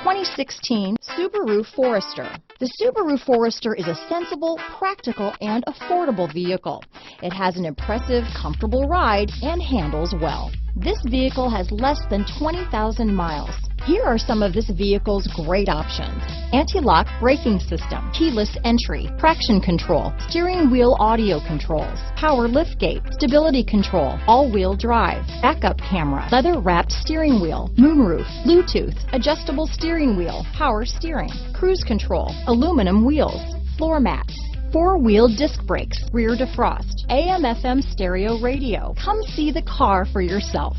2016 Subaru Forester. The Subaru Forester is a sensible, practical, and affordable vehicle. It has an impressive, comfortable ride and handles well. This vehicle has less than 20,000 miles. Here are some of this vehicle's great options: anti-lock braking system, keyless entry, traction control, steering wheel audio controls, power liftgate, stability control, all-wheel drive, backup camera, leather-wrapped steering wheel, moonroof, Bluetooth, adjustable steering wheel, power steering, cruise control, aluminum wheels, floor mats, four-wheel disc brakes, rear defrost, AM/FM stereo radio. Come see the car for yourself.